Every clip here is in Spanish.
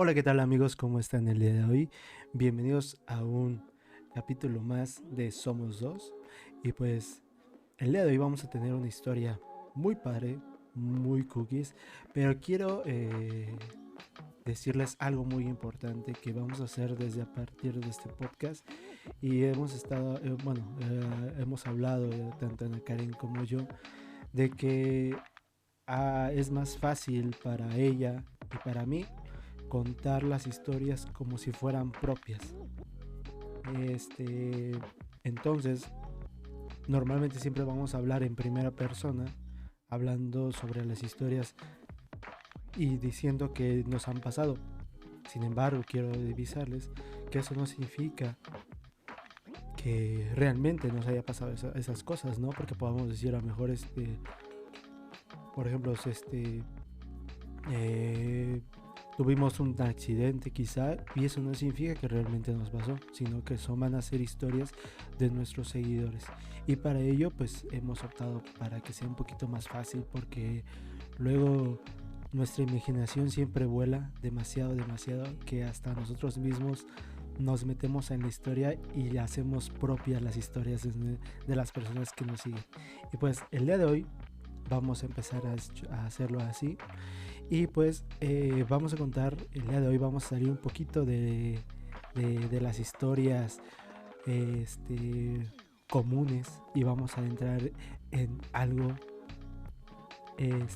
Hola, ¿qué tal amigos? ¿Cómo están el día de hoy? Bienvenidos a un capítulo más de Somos Dos. Y pues el día de hoy vamos a tener una historia muy padre, muy cookies, pero quiero decirles algo muy importante que vamos a hacer desde a partir de este podcast. Y hemos estado, hemos hablado tanto Ana Karen como yo de que es más fácil para ella y para mí contar las historias como si fueran propias. Este, entonces, normalmente siempre vamos a hablar en primera persona, hablando sobre las historias y diciendo que nos han pasado. Sin embargo, quiero avisarles que eso no significa que realmente nos haya pasado esas cosas, ¿no? Porque podamos decir a lo mejor, por ejemplo, eh, tuvimos un accidente quizá, y eso no significa que realmente nos pasó, sino que son van a ser historias de nuestros seguidores. Y para ello pues hemos optado para que sea un poquito más fácil, porque luego nuestra imaginación siempre vuela demasiado, demasiado, que hasta nosotros mismos nos metemos en la historia y hacemos propias las historias de las personas que nos siguen. Y pues el día de hoy vamos a empezar a hacerlo así. Y pues vamos a contar, el día de hoy vamos a salir un poquito de las historias este, comunes, y vamos a entrar en algo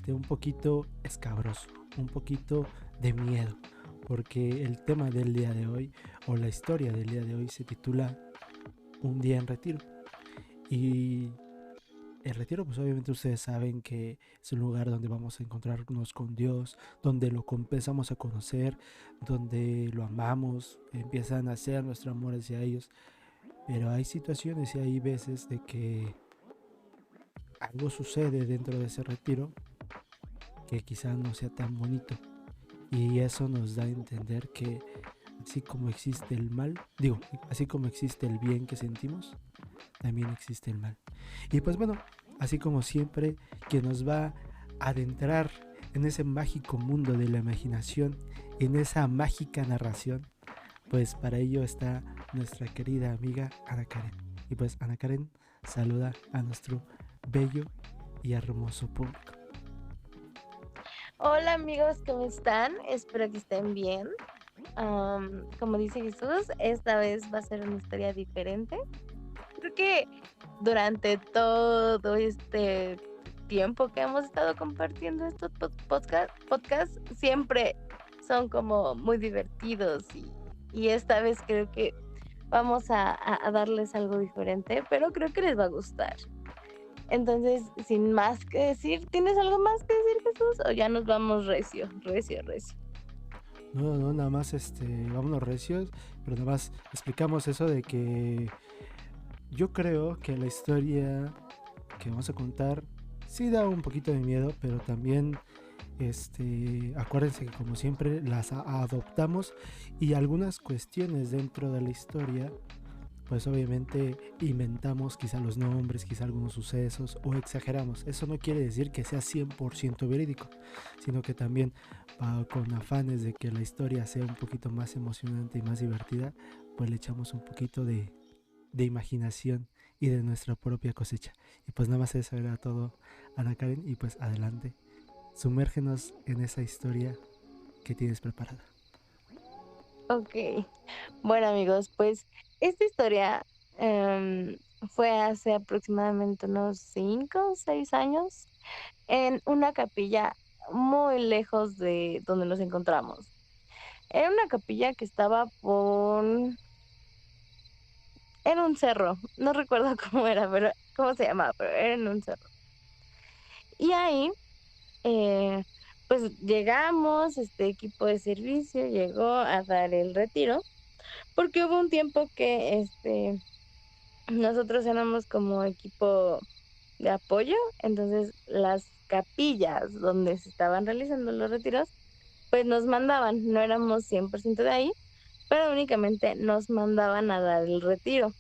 un poquito escabroso, un poquito de miedo, porque el tema del día de hoy, o la historia del día de hoy, se titula Un día en retiro. Y el retiro, pues obviamente ustedes saben que es un lugar donde vamos a encontrarnos con Dios, donde lo empezamos a conocer, donde lo amamos, empieza a nacer nuestro amor hacia ellos. Pero hay situaciones y hay veces de que algo sucede dentro de ese retiro que quizá no sea tan bonito. Y eso nos da a entender que así como existe el mal, así como existe el bien que sentimos, también existe el mal. Y pues bueno, así como siempre, quien nos va a adentrar en ese mágico mundo de la imaginación, en esa mágica narración, pues para ello está nuestra querida amiga Ana Karen. Y pues Ana Karen saluda a nuestro bello y hermoso público. Hola amigos, ¿cómo están? Espero que estén bien. Como dice Jesús, esta vez va a ser una historia diferente. Creo que durante todo este tiempo que hemos estado compartiendo estos podcasts, siempre son como muy divertidos y esta vez creo que vamos a darles algo diferente, pero creo que les va a gustar. Entonces, sin más que decir, ¿tienes algo más que decir, Jesús? O ya nos vamos recio, recio, recio. No, no, nada más vámonos recios, pero nada más explicamos eso de que yo creo que la historia que vamos a contar sí da un poquito de miedo, pero también acuérdense que como siempre las adoptamos, y algunas cuestiones dentro de la historia pues obviamente inventamos quizá los nombres, quizá algunos sucesos, o exageramos. Eso no quiere decir que sea 100% verídico, sino que también con afanes de que la historia sea un poquito más emocionante y más divertida, pues le echamos un poquito de imaginación y de nuestra propia cosecha. Y pues nada más eso era todo, Ana Karen, y pues adelante, sumérgenos en esa historia que tienes preparada. Ok. Bueno, amigos, pues esta historia em, fue hace aproximadamente unos 5 o 6 años en una capilla muy lejos de donde nos encontramos. Era una capilla que estaba en un cerro. No recuerdo cómo era, pero cómo se llamaba, pero era en un cerro. Y ahí Eh, pues llegamos, este equipo de servicio llegó a dar el retiro, porque hubo un tiempo que nosotros éramos como equipo de apoyo, entonces las capillas donde se estaban realizando los retiros, pues nos mandaban, no éramos 100% de ahí, pero únicamente nos mandaban a dar el retiro.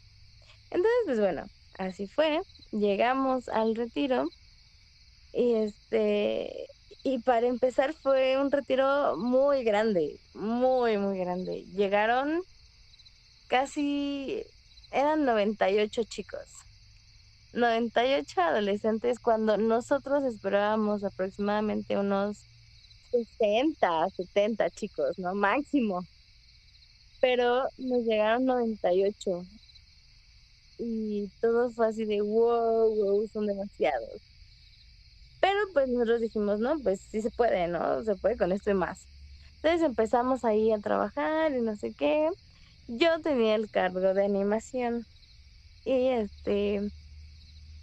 Entonces, pues bueno, así fue, llegamos al retiro y Y para empezar fue un retiro muy grande, muy, muy grande. Llegaron casi, eran 98 chicos, 98 adolescentes cuando nosotros esperábamos aproximadamente unos 60, 70 chicos, ¿no? Máximo. Pero nos llegaron 98 y todo fue así de wow, wow, son demasiados. Pero pues nosotros dijimos, no, pues sí se puede, ¿no? Se puede con esto y más. Entonces empezamos ahí a trabajar y no sé qué. Yo tenía el cargo de animación y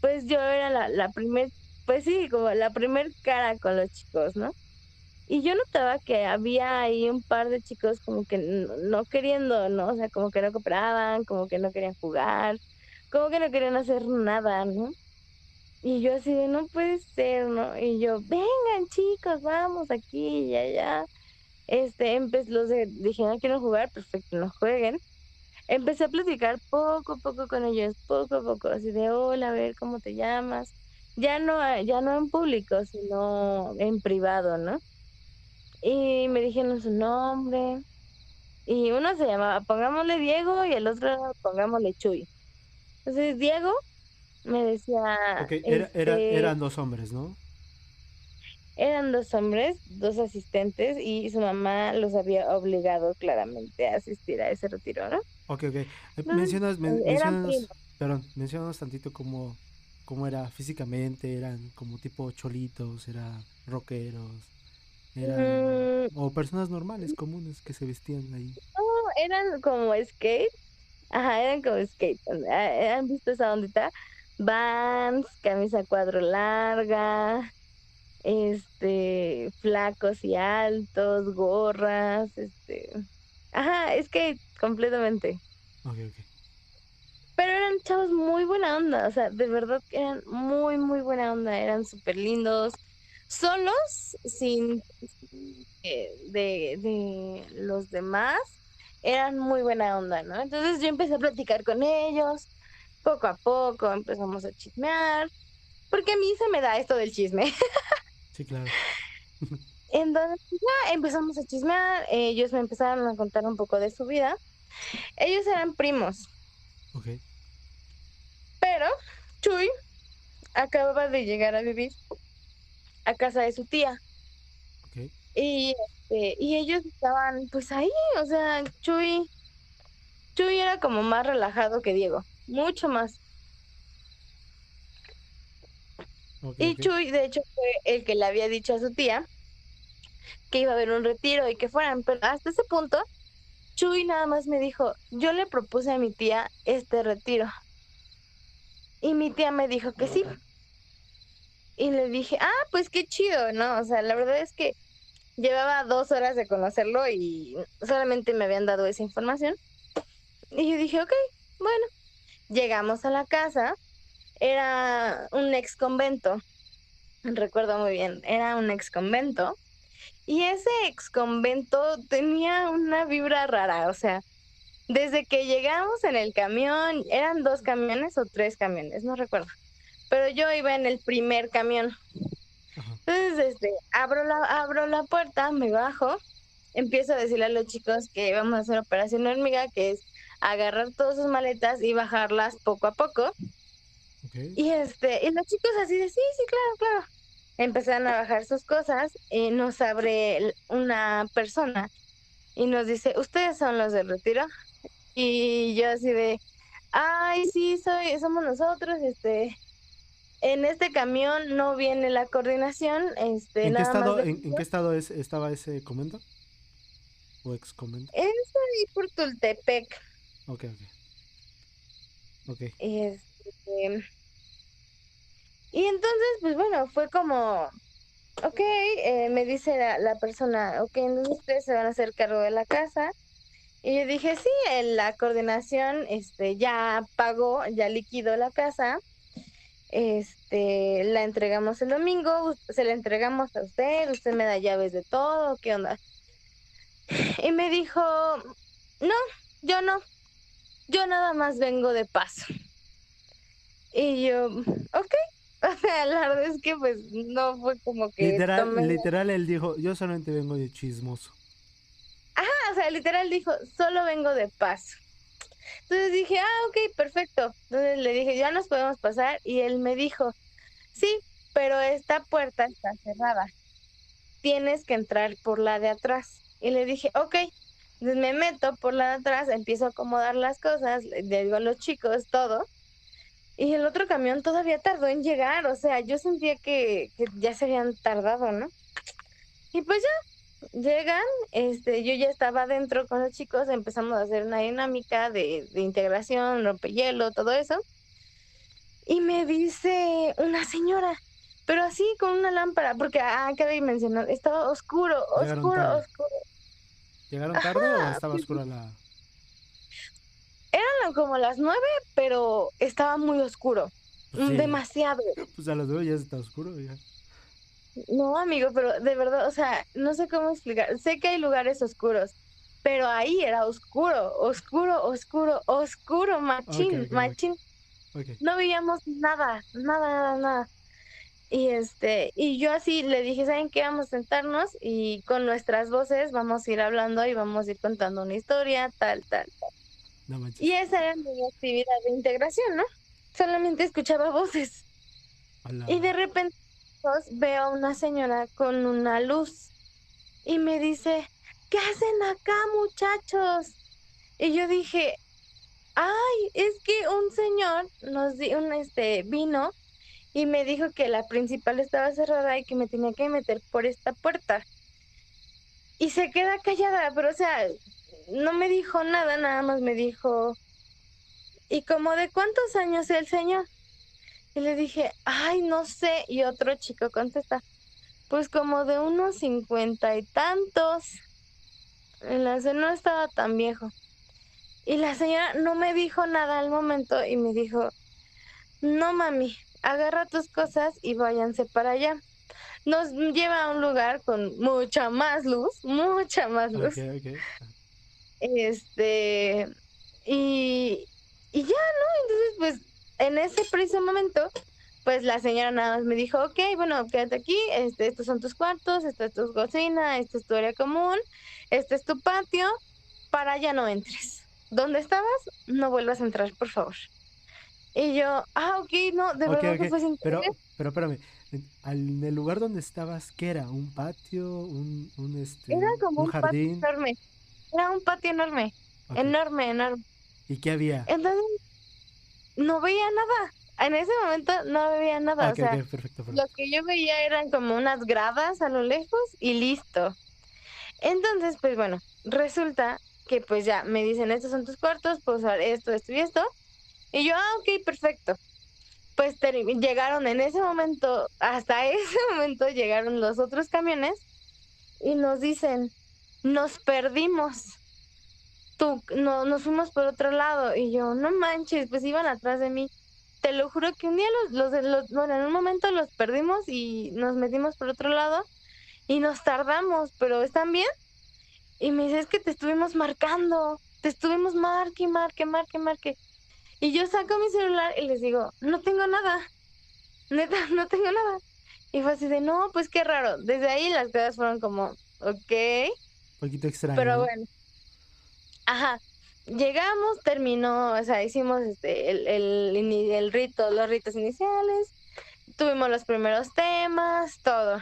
pues yo era la primer, pues sí, como la primer cara con los chicos, ¿no? Y yo notaba que había ahí un par de chicos como que no queriendo, ¿no? O sea, como que no cooperaban, como que no querían jugar, como que no querían hacer nada, ¿no? Y yo así de, no puede ser, ¿no? Y yo, vengan chicos, vamos aquí y allá. Dije, no quiero jugar, perfecto, no jueguen. Empecé a platicar poco a poco con ellos, poco a poco, así de, hola, a ver, ¿cómo te llamas? Ya no en público, sino en privado, ¿no? Y me dijeron su nombre, y uno se llamaba, pongámosle Diego, y el otro pongámosle Chuy. Entonces, Diego me decía, Ok, eran dos hombres, ¿no? eran 2 hombres, 2 asistentes, y su mamá los había obligado claramente a asistir a ese retiro, ¿no? Ok, ok. Entonces, eran Mencionas, primos. perdón, mencionas tantito cómo era físicamente, eran como tipo cholitos, eran rockeros, eran, Mm, o personas normales, comunes, que se vestían ahí. no, eran como skate, ajá, eran como skate. ¿Han visto esa ondita? Vans, camisa cuadro larga, flacos y altos, gorras, ajá, skate completamente. Ok, ok. Pero eran chavos muy buena onda, o sea, de verdad que eran muy, muy buena onda, eran súper lindos, solos, sin de los demás, eran muy buena onda, ¿no? Entonces yo empecé a platicar con ellos, poco a poco empezamos a chismear, porque a mí se me da esto del chisme. Sí, claro. Entonces ya empezamos a chismear, ellos me empezaron a contar un poco de su vida. Ellos eran primos, Ok, pero Chuy acababa de llegar a vivir a casa de su tía. ok. Y ellos estaban pues ahí, o sea, Chuy era como más relajado que Diego, mucho más. Ok, Y ok. Chuy, de hecho, fue el que le había dicho a su tía que iba a haber un retiro y que fueran, pero hasta ese punto, Chuy nada más me dijo, yo le propuse a mi tía este retiro y mi tía me dijo que sí. Y le dije, ah, pues qué chido, ¿no? O sea, la verdad es que llevaba 2 horas de conocerlo y solamente me habían dado esa información. Y yo dije, ok, bueno, llegamos a la casa, era un ex convento, recuerdo muy bien, era un ex convento. Y ese ex convento tenía una vibra rara, o sea, desde que llegamos en el camión, eran 2 camiones o 3 camiones, no recuerdo, pero yo iba en el primer camión. Ajá. Entonces, abro la puerta, me bajo, empiezo a decirle a los chicos que vamos a hacer operación hormiga, que es agarrar todas sus maletas y bajarlas poco a poco. Ok. Y los chicos así de, sí, sí, claro, claro. Empezaron a bajar sus cosas y nos abre una persona y nos dice, ¿ustedes son los del retiro? Y yo así de, ay, sí, somos nosotros, en este camión no viene la coordinación, nada más de En qué estado estaba ese convento? ¿O ex convento? es ahí por Tultepec. Ok, ok. Ok. Este, y entonces, pues bueno, fue como, ok, me dice la persona, ok, entonces ustedes se van a hacer cargo de la casa. Y yo dije, sí, la coordinación, ya pagó, ya liquidó la casa, la entregamos el domingo, se la entregamos a usted me da llaves de todo, ¿qué onda? Y me dijo, no, yo no, yo nada más vengo de paso. Y yo, ok. O sea, la verdad es que pues no fue como que tomé. Literal, él dijo, yo solamente vengo de chismoso. O sea, literal dijo, solo vengo de paso. Entonces dije, ok, perfecto. Entonces le dije, ya nos podemos pasar. Y él me dijo, sí, pero esta puerta está cerrada. Tienes que entrar por la de atrás. Y le dije, ok. Entonces me meto por la de atrás, empiezo a acomodar las cosas, le digo a los chicos todo. Y el otro camión todavía tardó en llegar. O sea, yo sentía que ya se habían tardado, ¿no? Y pues llegan, yo ya estaba adentro con los chicos, empezamos a hacer una dinámica de integración, rompehielo, todo eso. Y me dice una señora, pero así con una lámpara, porque, cabe mencionar, estaba oscuro, Llegaron oscuro, tarde. oscuro. ¿Llegaron tarde o Ajá, estaba pues, oscura la...? eran como las 9, pero estaba muy oscuro, Pues sí, demasiado. pues a las 9 ya está oscuro, ya. No, amigo, pero de verdad, o sea, no sé cómo explicar. Sé que hay lugares oscuros, pero ahí era oscuro, oscuro, oscuro, oscuro, Ok, machín, ok, ok. machín. Ok. No veíamos nada, nada, nada, nada. Y yo así le dije, ¿saben qué? Vamos a sentarnos y con nuestras voces vamos a ir hablando y vamos a ir contando una historia, tal, tal. No Y manches. esa era mi actividad de integración, ¿no? Solamente escuchaba voces. A la... Y de repente veo a una señora con una luz y me dice, ¿qué hacen acá, muchachos? Y yo dije, ay, es que un señor vino y me dijo que la principal estaba cerrada y que me tenía que meter por esta puerta. Y se queda callada, pero o sea, no me dijo nada, nada más me dijo, ¿y como de cuántos años el señor? Y le dije, ay, no sé. Y otro chico contesta, pues como de unos 50 y tantos. No estaba tan viejo. Y la señora no me dijo nada al momento y me dijo, no mami, agarra tus cosas y váyanse para allá. Nos lleva a un lugar con mucha más Ok, luz. ok. Este, y, y ya, ¿no? Entonces, pues, en ese preciso momento, pues la señora nada más me dijo, ok, bueno, quédate aquí, estos son tus cuartos, esta es tu cocina, esta es tu área común, este es tu patio, para allá no entres. ¿Dónde estabas? No vuelvas a entrar, por favor. Y yo, ok, no, de Ok, verdad que ok. fue sin querer. Pero espérame. En el lugar donde estabas, ¿qué era? ¿Un patio? Era como ¿Un un patio jardín? enorme, era un patio enorme, Ok. enorme, enorme. ¿Y qué había? Entonces, no veía nada. En ese momento no veía nada. O Ok, sea, ok, perfecto, lo perfecto. que yo veía eran como unas gradas a lo lejos y listo. Entonces, pues bueno, resulta que pues ya me dicen, estos son tus cuartos, puedes usar esto, esto y esto. Y yo, ok, perfecto. Pues llegaron en ese momento, hasta ese momento llegaron los otros camiones y nos dicen, nos perdimos. No, nos fuimos por otro lado. Y yo, no manches, pues iban atrás de mí. Te lo juro que un día bueno, en un momento los perdimos y nos metimos por otro lado y nos tardamos, pero ¿están bien? Y me dice, es que te estuvimos marcando, te estuvimos marque, marque, marque, marque. Y yo saco mi celular y les digo, no tengo nada, neta, no tengo nada. Y fue así de, no, pues qué raro. Desde ahí las cosas fueron como, ok, Un poquito extraño, pero ¿no? bueno, ajá. Llegamos, terminó, o sea, hicimos el rito, los ritos iniciales, tuvimos los primeros temas, todo.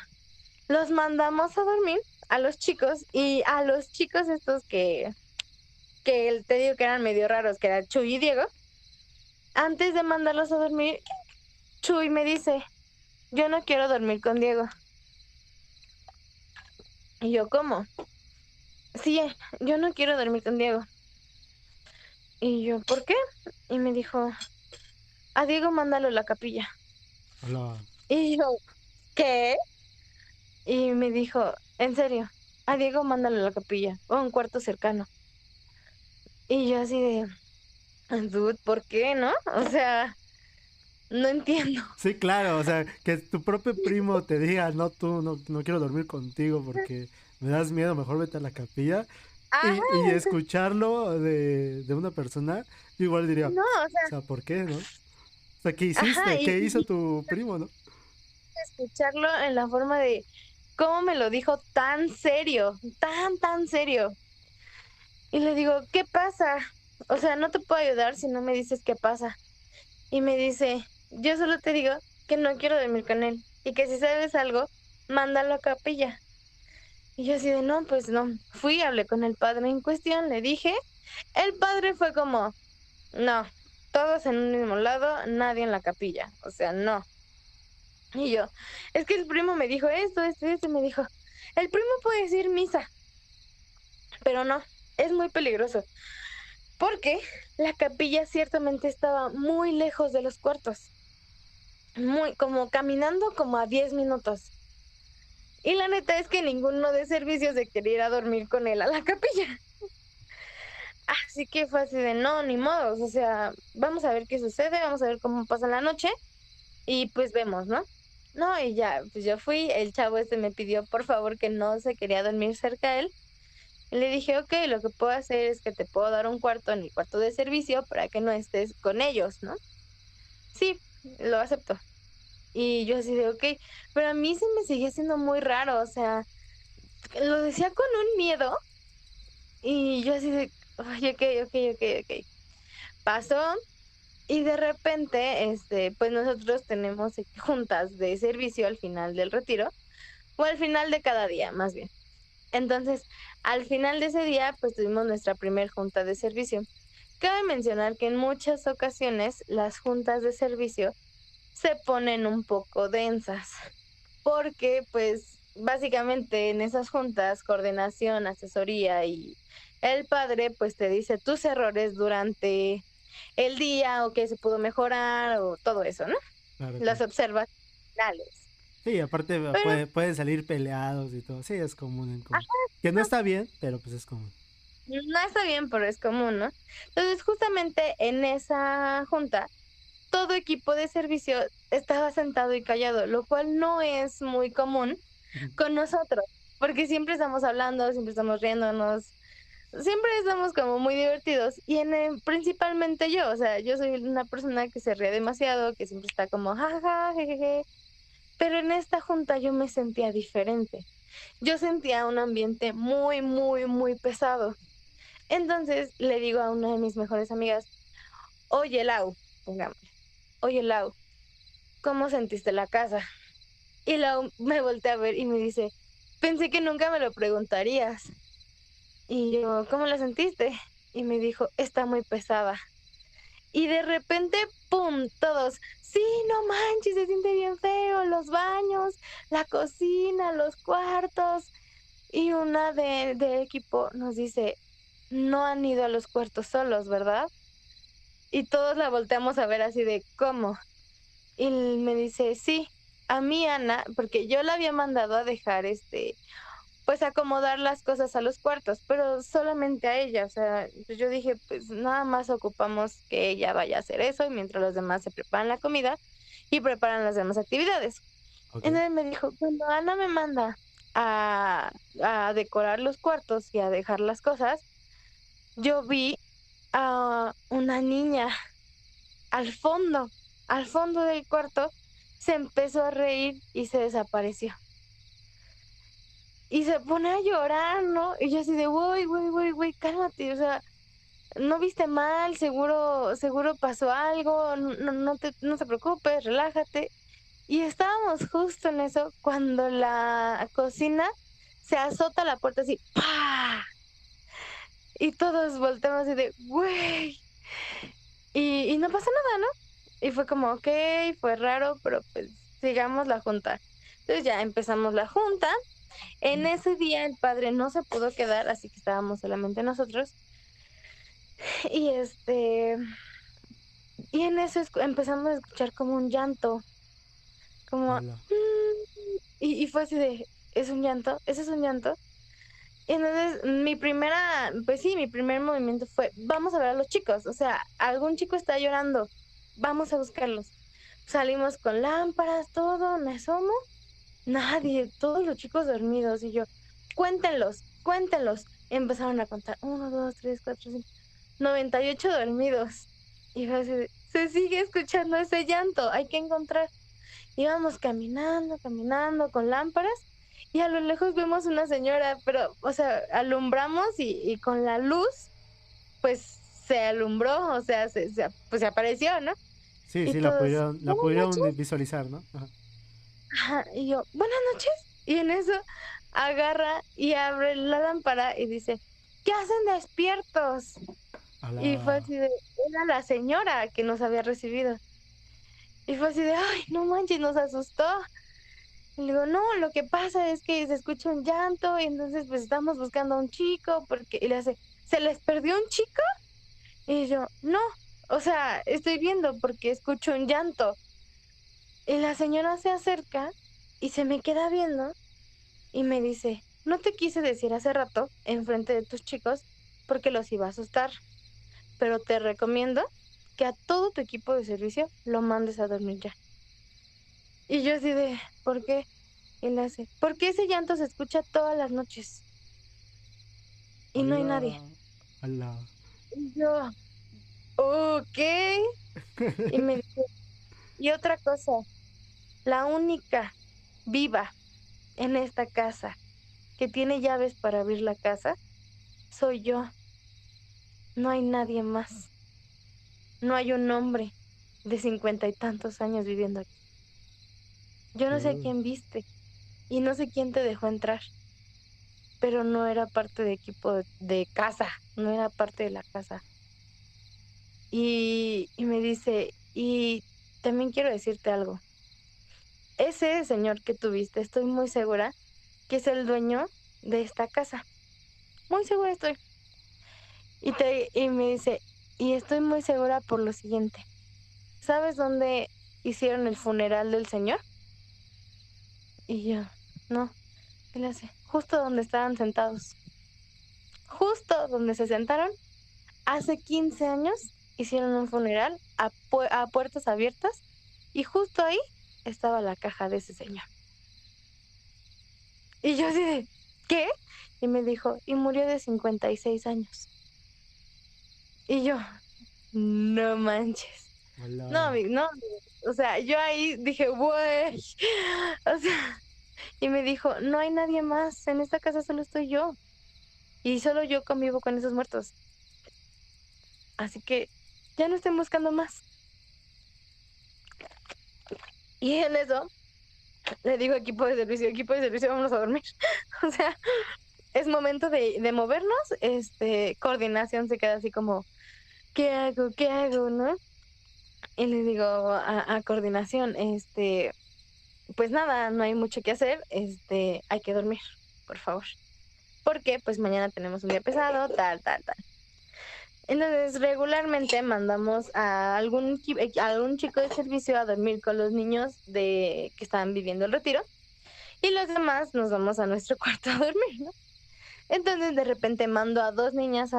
Los mandamos a dormir a los chicos y a los chicos estos que te digo que eran medio raros, que eran Chuy y Diego. Antes de mandarlos a dormir, Chuy me dice, yo no quiero dormir con Diego. Y yo, ¿cómo? Sí, yo no quiero dormir con Diego. Y yo, ¿por qué? Y me dijo, a Diego mándalo a la capilla. Hola. Y yo, ¿qué? Y me dijo, en serio, a Diego mándalo a la capilla o a un cuarto cercano. Y yo así de, dude, ¿por qué, no? O sea, no entiendo. Sí, claro, o sea, que tu propio primo te diga, no, tú, no, no quiero dormir contigo porque me das miedo, mejor vete a la capilla. Ajá, Y escucharlo de una persona, yo igual diría, no, o o sea, sea, ¿por qué, no? O sea, ¿qué Ajá, hiciste? ¿Qué hizo tu primo, no? escucharlo en la forma de cómo me lo dijo tan serio, tan serio. Y le digo, ¿qué pasa? O sea, no te puedo ayudar si no me dices qué pasa. Y me dice, yo solo te digo que no quiero dormir con él y que si sabes algo, mándalo a capilla. Y yo así de, no, pues no. Fui, hablé con el padre en cuestión, le dije. El padre fue como, no, todos en un mismo lado, nadie en la capilla. O sea, no. Y yo, es que el primo me dijo esto, y me dijo, el primo puede decir misa, pero no, es muy peligroso, porque la capilla ciertamente estaba muy lejos de los cuartos, muy, como caminando como a 10 minutos. Y la neta es que ninguno de servicios se quería ir a dormir con él a la capilla. Así que fue así de no, ni modos, o sea, vamos a ver qué sucede, vamos a ver cómo pasa la noche y pues vemos, ¿no? No, y ya, pues yo fui, el chavo este me pidió por favor que no se quería dormir cerca de él. Y le dije, ok, lo que puedo hacer es que te puedo dar un cuarto en el cuarto de servicio para que no estés con ellos, ¿no? Sí, lo acepto. Y yo así de, ok, pero a mí se me sigue siendo muy raro, o sea, lo decía con un miedo y yo así de, ay, ok. Pasó y de repente, pues nosotros tenemos juntas de servicio al final del retiro, o al final de cada día, más bien. Entonces, al final de ese día, pues tuvimos nuestra primer junta de servicio. Cabe mencionar que en muchas ocasiones las juntas de servicio se ponen un poco densas, porque pues básicamente en esas juntas, coordinación, asesoría y el padre pues te dice tus errores durante el día o qué se pudo mejorar o todo eso, ¿no? Claro, Las claro. observaciones finales. Sí, aparte Pero pueden salir peleados y todo. Sí, es común en común. Que no está bien, pero pues es común. no está bien, pero es común, ¿no? Entonces, justamente en esa junta, todo equipo de servicio estaba sentado y callado, lo cual no es muy común con nosotros, porque siempre estamos hablando, siempre estamos riéndonos, siempre estamos como muy divertidos y principalmente yo, o sea, yo soy una persona que se ríe demasiado, que siempre está como jajaja, jejeje, pero en esta junta yo me sentía diferente. Yo sentía un ambiente muy pesado. Entonces le digo a una de mis mejores amigas, oye Lau, pongámosle, oye Lau, ¿cómo sentiste la casa? Y Lau me voltea a ver y me dice, pensé que nunca me lo preguntarías. Y yo, ¿cómo la sentiste? Y me dijo, está muy pesada. Y de repente, ¡pum! Todos, sí, no manches, se siente bien feo, los baños, la cocina, los cuartos. Y una de equipo nos dice, no han ido a los cuartos solos, ¿verdad? Y todos la volteamos a ver así de, ¿cómo? Y me dice, sí, a mí Ana, porque yo la había mandado a dejar pues acomodar las cosas a los cuartos, pero solamente a ella, o sea, pues yo dije, pues nada más ocupamos que ella vaya a hacer eso y mientras los demás se preparan la comida y preparan las demás actividades. Ok. Entonces me dijo, cuando Ana me manda a, a decorar los cuartos y a dejar las cosas, yo vi a una niña al fondo, al fondo del cuarto, se empezó a reír y se desapareció. Y se pone a llorar, ¿no? Y yo así de, güey, cálmate, o sea, no viste mal, seguro pasó algo, no te preocupes, relájate. Y estábamos justo en eso cuando la cocina se azota la puerta así, ¡pah! Y todos volteamos así de, güey. Y no pasó nada, ¿no? Y fue como, ok, fue raro, pero pues sigamos la junta. Entonces ya empezamos la junta. En ese día el padre no se pudo quedar, así que estábamos solamente nosotros. Y y en eso empezamos a escuchar como un llanto, como Hola. y fue así de, ¿es un llanto? ¿Ese es un llanto? Y entonces pues sí, mi primer movimiento fue, vamos a ver a los chicos, o sea, algún chico está llorando, vamos a buscarlos. Salimos con lámparas, todo, me asomo, nadie, todos los chicos dormidos y yo, cuéntenlos. Empezaron a contar, 1, 2, 3, 4, 5, 98 dormidos. Y fue así se sigue escuchando ese llanto, hay que encontrar. Íbamos caminando, caminando con lámparas y a lo lejos vemos una señora, pero, o sea, alumbramos y con la luz, pues se alumbró, o sea, pues se apareció, ¿no? Sí, Y sí, todos, la buenas pudieron noches. visualizar, ¿no? Ajá. Ajá, y yo, buenas noches. Y en eso agarra y abre la lámpara y dice, ¿qué hacen despiertos? A Y fue la... así de, era la señora que nos había recibido. Y fue así de, ay, no manches, nos asustó. Y le digo, no, lo que pasa es que se escucha un llanto y entonces pues estamos buscando a un chico porque, y le hace, ¿se les perdió un chico? Y yo, no, o sea, estoy viendo porque escucho un llanto. Y la señora se acerca y se me queda viendo y me dice, no te quise decir hace rato enfrente de tus chicos porque los iba a asustar, pero te recomiendo que a todo tu equipo de servicio lo mandes a dormir ya. Y yo así de, ¿por qué? Y le hace, porque ese llanto se escucha todas las noches y no hay nadie. Hola. Hola. Y yo, ok. Y me dice, y otra cosa, la única viva en esta casa que tiene llaves para abrir la casa soy yo. No hay nadie más. No hay un hombre de 50 y tantos años viviendo aquí. Yo no sé a Uh, quién viste y no sé quién te dejó entrar, pero no era parte de equipo de casa, no era parte de la casa. Y me dice, y también quiero decirte algo. Ese señor que tuviste, estoy muy segura que es el dueño de esta casa. Muy segura estoy. Y me dice, y estoy muy segura por lo siguiente. ¿Sabes dónde hicieron el funeral del señor? Y yo, no. Él hace, justo donde estaban sentados. Justo donde se sentaron, hace 15 años hicieron un funeral a puertas abiertas y justo ahí estaba la caja de ese señor. Y yo así de, ¿qué? Y me dijo, y murió de 56 años. Y yo, no manches. No, hola. amigo, no, amigo. O sea, yo ahí dije, güey. O sea, y me dijo, no hay nadie más. En esta casa solo estoy yo. Y solo yo convivo con esos muertos. Así que ya no estén buscando más. Y en eso le digo equipo de servicio, vámonos a dormir. O sea, es momento de movernos. Coordinación se queda así como, ¿qué hago? ¿Qué hago? ¿No? Y le digo a coordinación, pues nada, no hay mucho que hacer, hay que dormir, por favor. Porque pues mañana tenemos un día pesado, tal, tal, tal. Entonces, regularmente mandamos a algún chico de servicio a dormir con los niños que estaban viviendo el retiro y los demás nos vamos a nuestro cuarto a dormir, ¿no? Entonces, de repente mando a dos niñas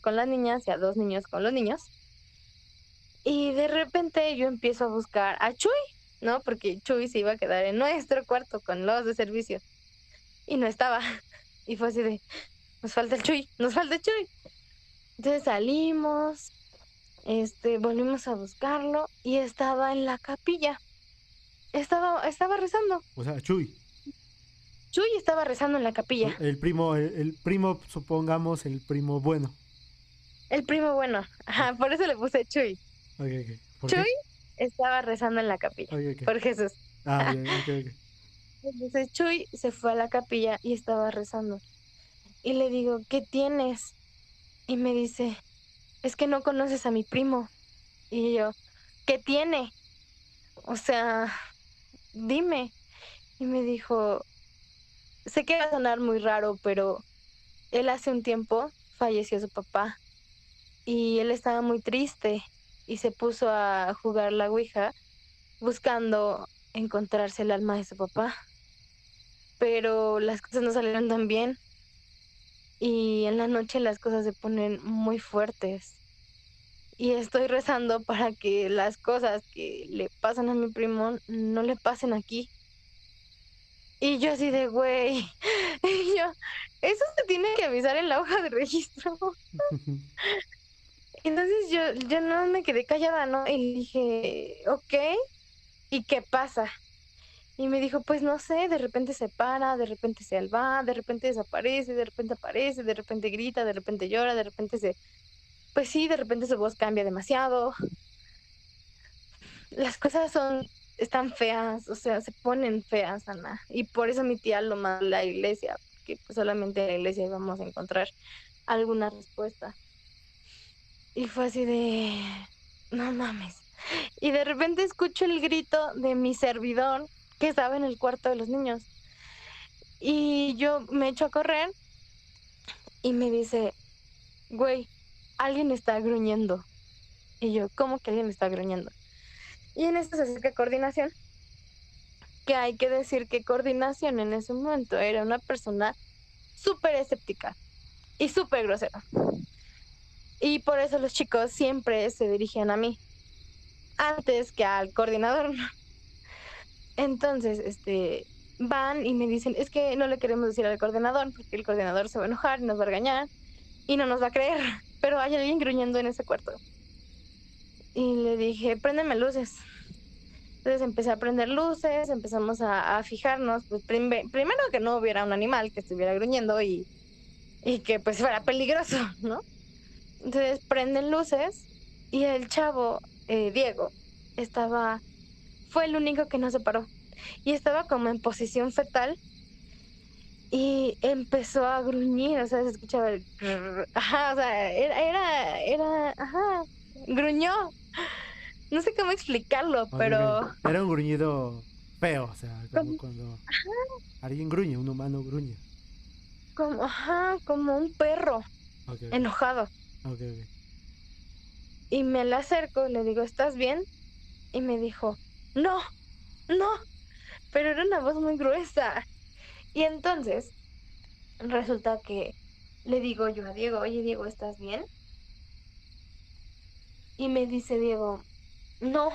con las niñas y a dos niños con los niños y de repente yo empiezo a buscar a Chuy, ¿no? Porque Chuy se iba a quedar en nuestro cuarto con los de servicio y no estaba. Y fue así de, nos falta el Chuy, nos falta el Chuy. Entonces salimos, volvimos a buscarlo y estaba en la capilla. Estaba rezando. O sea, Chuy. Chuy estaba rezando en la capilla. El primo, supongamos, el primo bueno. El primo bueno. Ok, Ajá, por eso le puse Chuy. ok, ok. ¿Por Chuy qué? estaba rezando en la capilla. Ok, ok. Por Jesús. Ah, ya, ok, ok. Entonces Chuy se fue a la capilla y estaba rezando. Y le digo, ¿qué tienes? Y me dice, es que no conoces a mi primo. Y yo, ¿qué tiene? O sea, dime. Y me dijo, sé que va a sonar muy raro, pero él hace un tiempo falleció su papá y él estaba muy triste y se puso a jugar la ouija buscando encontrarse el alma de su papá. Pero las cosas no salieron tan bien y en la noche las cosas se ponen muy fuertes. Y estoy rezando para que las cosas que le pasan a mi primo no le pasen aquí. Y yo así de, güey, y yo, eso se tiene que avisar en la hoja de registro. Entonces yo no me quedé callada, ¿no? Y le dije, ok, ¿y qué pasa? Y me dijo, pues no sé, de repente se para, de repente se va, de repente desaparece, de repente aparece, de repente grita, de repente llora, de repente pues sí, de repente su voz cambia demasiado. Las cosas están feas, o sea, se ponen feas, Ana. Y por eso mi tía lo mandó a la iglesia, que pues solamente en la iglesia íbamos a encontrar alguna respuesta. Y fue así de, no mames. Y de repente escucho el grito de mi servidor que estaba en el cuarto de los niños. Y yo me echo a correr y me dice, güey, alguien está gruñendo. Y yo, ¿cómo que alguien está gruñendo? Y en esto se acerca coordinación, que hay que decir que coordinación en ese momento era una persona súper escéptica y súper grosera. Y por eso los chicos siempre se dirigían a mí, antes que al coordinador. Entonces, van y me dicen, es que no le queremos decir al coordinador, porque el coordinador se va a enojar, nos va a regañar y no nos va a creer, pero hay alguien gruñendo en ese cuarto. Y le dije, préndeme luces. Entonces empecé a prender luces, empezamos a fijarnos, pues primero que no hubiera un animal que estuviera gruñendo y que pues fuera peligroso, ¿no? Entonces prenden luces y el chavo, Diego, fue el único que no se paró y estaba como en posición fetal y empezó a gruñir, o sea, se escuchaba el ajá, o sea, ajá, gruñó. No sé cómo explicarlo, Ok, ok. pero Era un gruñido feo, o sea, como como, cuando alguien gruñe, un humano gruñe. ajá, como un perro Ok, ok. enojado. Ok, ok. Y me la acerco y le digo, ¿estás bien? Y me dijo, no, no, pero era una voz muy gruesa. Y entonces resulta que le digo yo a Diego, oye Diego, ¿estás bien? Y me dice Diego, no,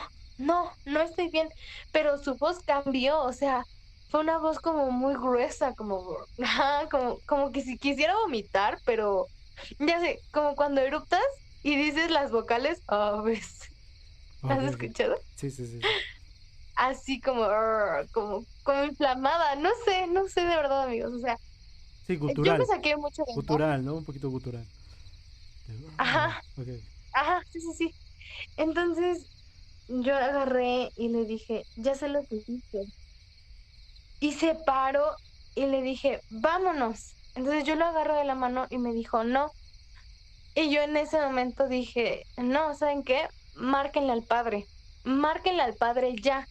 no estoy bien, pero su voz cambió, o sea, fue una voz como muy gruesa, como, ajá, como que si quisiera vomitar, pero ya sé, como cuando eruptas y dices las vocales, a veces, Ok, ¿has ok. escuchado? Sí, sí, sí, sí. Así como, como inflamada, no sé de verdad, amigos, o sea, Sí, yo me gutural. saqué mucho de onda, Gutural, ¿no? Un poquito gutural. ajá, Ok. ajá, sí, sí, sí. Entonces yo agarré y le dije, ya sé lo que hiciste. Y se paró y le dije, vámonos. Entonces yo lo agarro de la mano y me dijo, no. Y yo en ese momento dije, no, ¿saben qué? Márquenle al padre ya.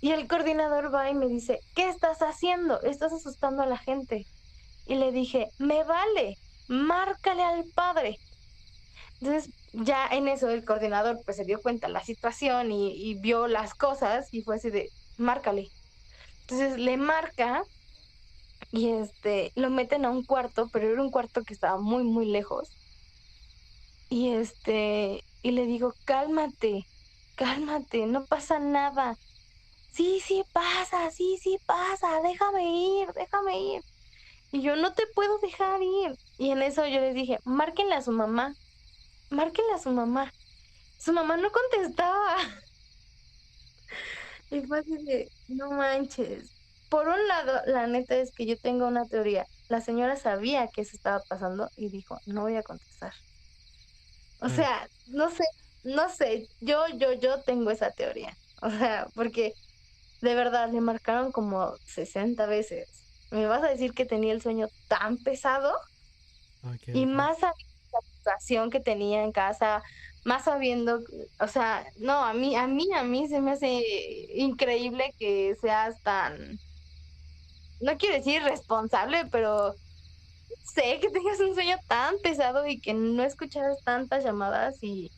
Y el coordinador va y me dice, ¿qué estás haciendo? Estás asustando a la gente. Y le dije, me vale, márcale al padre. Entonces ya en eso el coordinador pues se dio cuenta de la situación y vio las cosas y fue así de, márcale. Entonces le marca y lo meten a un cuarto, pero era un cuarto que estaba muy, muy lejos. Y y le digo, cálmate, cálmate, no pasa nada. Sí, sí pasa, déjame ir. Y yo no te puedo dejar ir. Y en eso yo les dije, márquenle a su mamá. Su mamá no contestaba. Y fue así de, no manches. Por un lado, la neta es que yo tengo una teoría. La señora sabía que eso estaba pasando y dijo, no voy a contestar. O Claro. sea, no sé, yo tengo esa teoría. O sea, porque de verdad le marcaron como 60 veces. ¿Me vas a decir que tenía el sueño tan pesado? Ok, Y ok. más sabiendo la situación que tenía en casa, más sabiendo, o sea, no, a mí se me hace increíble que seas tan, no quiero decir responsable, pero sé que tengas un sueño tan pesado y que no escucharas tantas llamadas y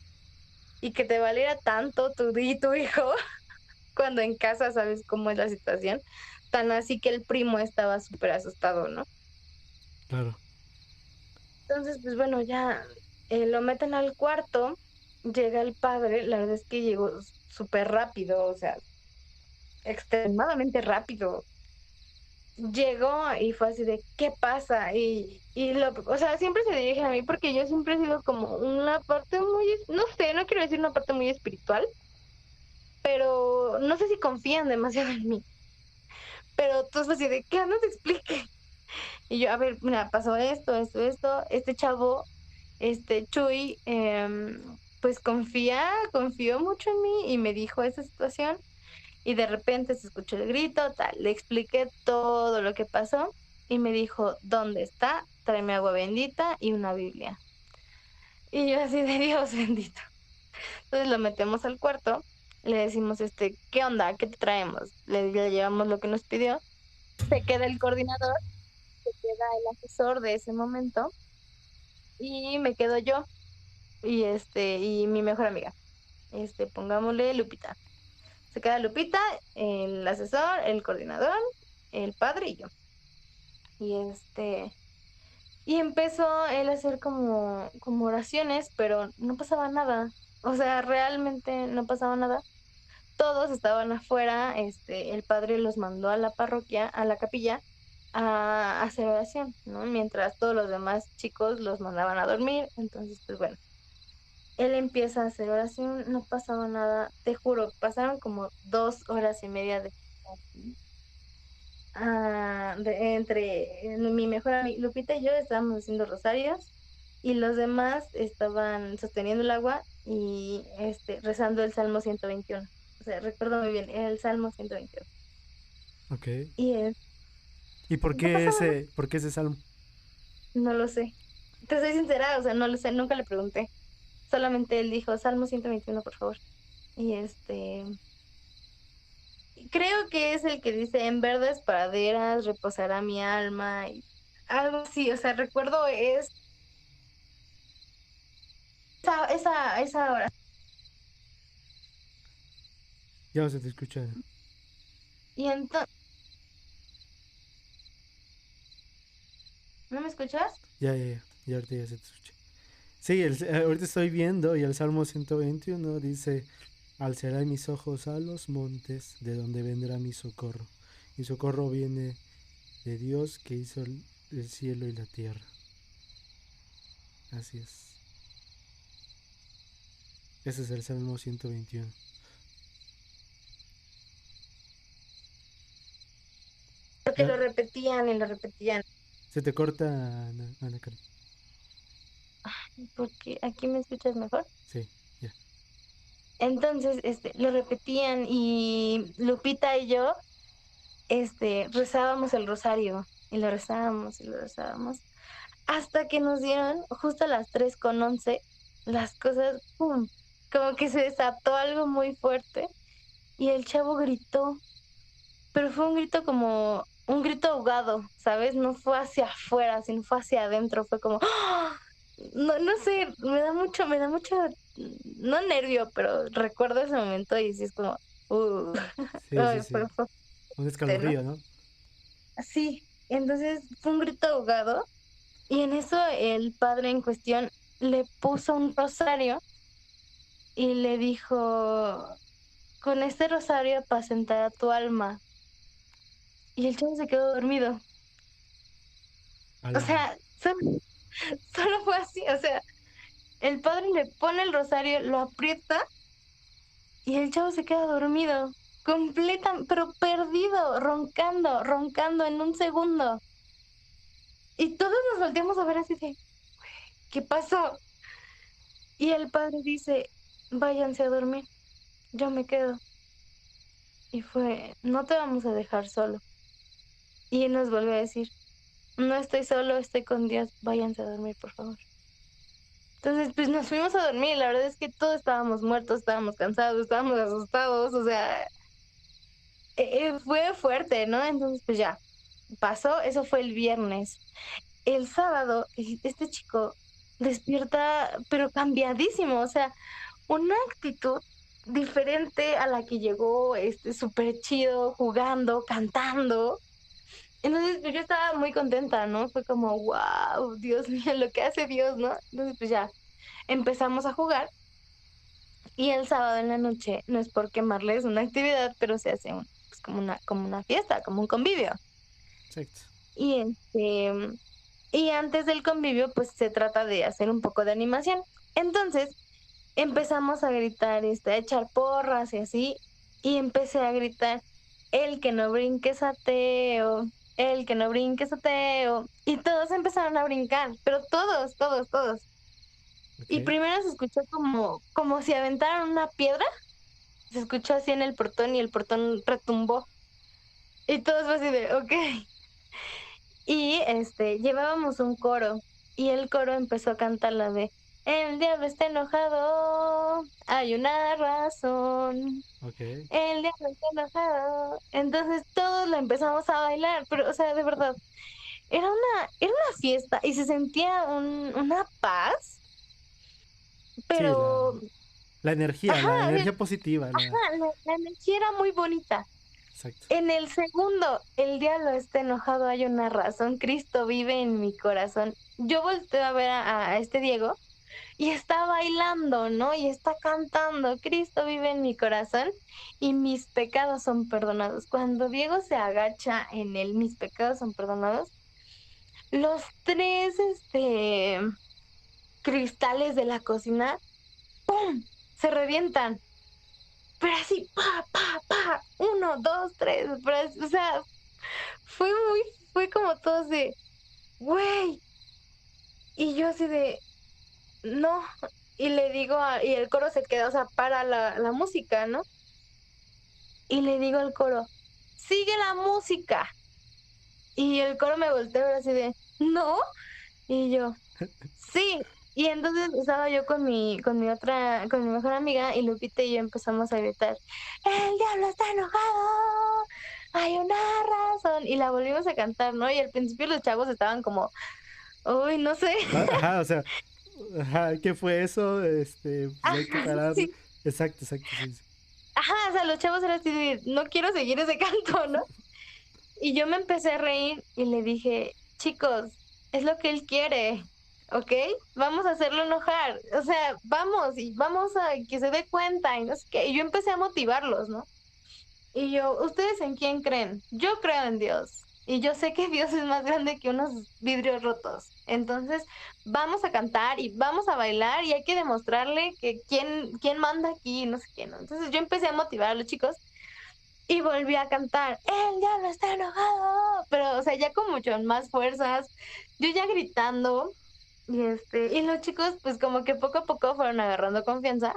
que te valiera tanto tu y tu hijo cuando en casa sabes cómo es la situación, tan así que el primo estaba súper asustado, ¿no? Claro. Entonces, pues bueno, ya lo meten al cuarto, llega el padre, la verdad es que llegó súper rápido, o sea, extremadamente rápido. llegó y fue así de, ¿qué pasa? O sea, siempre se dirige a mí porque yo siempre he sido como una parte muy, no sé, no quiero decir una parte muy espiritual, pero no sé si confían demasiado en mí. Pero tú fue así de, ¿qué? No te explique. Y yo, a ver, mira, pasó esto, este chavo, Chuy, pues confió mucho en mí y me dijo esa situación y de repente se escuchó el grito, tal, le expliqué todo lo que pasó y me dijo, ¿dónde está? Tráeme agua bendita y una Biblia. Y yo así de Dios bendito. Entonces lo metemos al cuarto, le decimos, ¿qué onda? ¿Qué te traemos? Le llevamos lo que nos pidió, se queda el coordinador, se queda el asesor de ese momento y me quedo yo y mi mejor amiga. Pongámosle Lupita. Se queda Lupita, el asesor, el coordinador, el padre y yo. Y empezó él a hacer como oraciones, pero no pasaba nada. O sea, realmente no pasaba nada. Todos estaban afuera, el padre los mandó a la parroquia, a la capilla, a hacer oración, ¿no? Mientras todos los demás chicos los mandaban a dormir. Entonces, pues bueno, él empieza a hacer oración, no pasaba nada, te juro, pasaron como 2 horas y media entre mi mejor amiga Lupita y yo estábamos haciendo rosarios y los demás estaban sosteniendo el agua y rezando el Salmo 121. O sea, recuerdo muy bien, el Salmo 121. Ok. Y ¿Y no pasaba nada, por qué ese salmo? no lo sé. Te soy sincera, o sea, no lo sé, nunca le pregunté. Solamente él dijo, Salmo 121, por favor. Y creo que es el que dice, en verdes praderas reposará mi alma, y algo así, o sea, recuerdo esa hora. Ya no se te escucha. Y entonces, ¿no me escuchas? Ya ahorita ya se te escucha. Sí, ahorita estoy viendo y el Salmo 121 dice, alzaré mis ojos a los montes, de donde vendrá mi socorro. Mi socorro viene de Dios que hizo el cielo y la tierra. Así es. Ese es el Salmo 121. Porque Ya, lo repetían y lo repetían. se te corta, Ana Karen. Porque aquí me escuchas mejor. Sí, ya. Entonces, lo repetían y Lupita y yo, rezábamos el rosario y lo rezábamos y lo rezábamos hasta que nos dieron justo a las 3:11 las cosas, ¡pum! Como que se desató algo muy fuerte y el chavo gritó, pero fue un grito como un grito ahogado, ¿sabes? No fue hacia afuera, sino fue hacia adentro, fue como, ¡ah! No sé, me da mucho, no nervio, pero recuerdo ese momento y sí es como, uh, Sí, sí, ay, sí. fue Un fuerte, ¿no? escalofrío, ¿no? Sí, entonces fue un grito ahogado y en eso el padre en cuestión le puso un rosario y le dijo, con este rosario apacentará tu alma. Y el chavo se quedó dormido. O Ala. sea, solo fue así, o sea, el padre le pone el rosario, lo aprieta y el chavo se queda dormido, pero perdido, roncando en un segundo. Y todos nos volteamos a ver así de, ¿qué pasó? Y el padre dice, váyanse a dormir, yo me quedo. Y fue, no te vamos a dejar solo. Y él nos volvió a decir, no estoy solo, estoy con Dios, váyanse a dormir, por favor. Entonces, pues nos fuimos a dormir, la verdad es que todos estábamos muertos, estábamos cansados, estábamos asustados, o sea, fue fuerte, ¿no? Entonces, pues ya, pasó, eso fue el viernes. El sábado, este chico despierta, pero cambiadísimo, o sea, una actitud diferente a la que llegó, súper chido, jugando, cantando. Entonces, pues yo estaba muy contenta, ¿no? Fue como, wow, Dios mío, lo que hace Dios, ¿no? Entonces, pues ya, empezamos a jugar y el sábado en la noche, no es por quemarles una actividad, pero se hace pues como una fiesta, como un convivio. Exacto. Y y antes del convivio, pues se trata de hacer un poco de animación. Entonces, empezamos a gritar, a echar porras y así, y empecé a gritar, el que no brinque es ateo, el que no brinque es ateo, y todos empezaron a brincar, pero todos, todos, todos. Y Ok. primero se escuchó como si aventaran una piedra, se escuchó así en el portón y el portón retumbó. Y todos fue así de, ok. Y llevábamos un coro y el coro empezó a cantar la de El diablo está enojado, hay una razón. Ok. El diablo está enojado. Entonces todos lo empezamos a bailar, pero o sea, de verdad, era una fiesta y se sentía una paz, Sí, pero ajá, la energía positiva, la energía era muy bonita. exacto. En el segundo, el diablo está enojado, hay una razón, Cristo vive en mi corazón. Yo volteo a ver a este Diego y está bailando, ¿no? Y está cantando, Cristo vive en mi corazón y mis pecados son perdonados. Cuando Diego se agacha en él, mis pecados son perdonados, los tres, cristales de la cocina, ¡pum! Se revientan. Pero así, pa, pa, pa, uno, dos, tres, o sea, fue muy, fue como todos de, güey, y yo así de, no, y le digo, y el coro se queda, o sea, para la música, ¿no? Y le digo al coro, sigue la música. Y el coro me volteó a ver así de, no, y yo, sí. Y entonces estaba yo con mi mejor amiga, y Lupita y yo empezamos a gritar, el diablo está enojado, hay una razón. Y la volvimos a cantar, ¿no? Y al principio los chavos estaban como, uy, no sé. Ajá, o sea, ajá, ¿qué fue eso? Pues hay que Ajá, pararlo. sí. Exacto, exacto, sí, sí. Ajá, o sea, los chavos eran así de, no quiero seguir ese canto, ¿no? Y yo me empecé a reír y le dije, chicos, es lo que él quiere, ¿ok? Vamos a hacerlo enojar, o sea, vamos y vamos a que se dé cuenta y no sé qué. Y yo empecé a motivarlos, ¿no? Y yo, ¿ustedes en quién creen? Yo creo en Dios. Y yo sé que Dios es más grande que unos vidrios rotos. Entonces, vamos a cantar y vamos a bailar y hay que demostrarle que quién manda aquí, no sé qué, ¿no? Entonces yo empecé a motivar a los chicos y volví a cantar, el diablo está enojado, pero, o sea, ya con mucho más fuerzas, yo ya gritando, y los chicos, pues como que poco a poco fueron agarrando confianza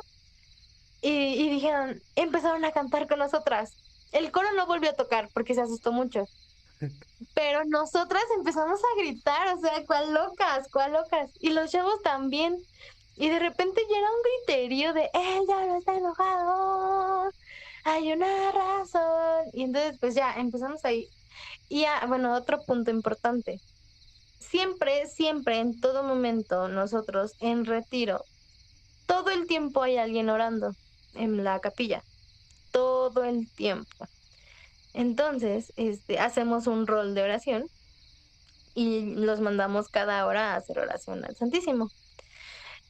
y dijeron, empezaron a cantar con nosotras. El coro no volvió a tocar porque se asustó mucho, pero nosotras empezamos a gritar, o sea, cuál locas, cuál locas, y los chavos también. Y de repente ya era un griterío de, el diablo está enojado, hay una razón. Y entonces, pues ya empezamos ahí. Y bueno, otro punto importante. Siempre, siempre, en todo momento, nosotros en retiro, todo el tiempo hay alguien orando en la capilla, todo el tiempo. Entonces, hacemos un rol de oración y los mandamos cada hora a hacer oración al Santísimo.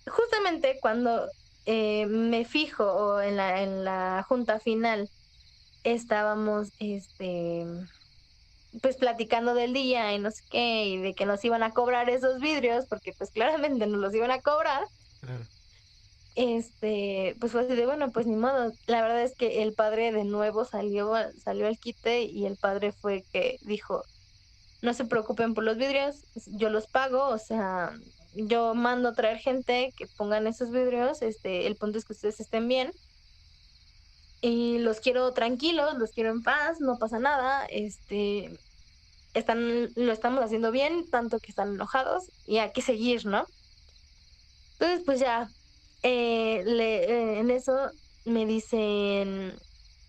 Justamente cuando me fijo o en la junta final estábamos pues platicando del día y no sé qué, y de que nos iban a cobrar esos vidrios, porque pues claramente nos los iban a cobrar, Claro. pues fue así de, bueno, pues ni modo. La verdad es que el padre de nuevo salió al quite y el padre fue que dijo, no se preocupen por los vidrios, yo los pago, o sea, yo mando a traer gente que pongan esos vidrios, el punto es que ustedes estén bien y los quiero tranquilos, los quiero en paz, no pasa nada, lo estamos haciendo bien, tanto que están enojados y hay que seguir, ¿no? Entonces, pues ya, en eso me dicen,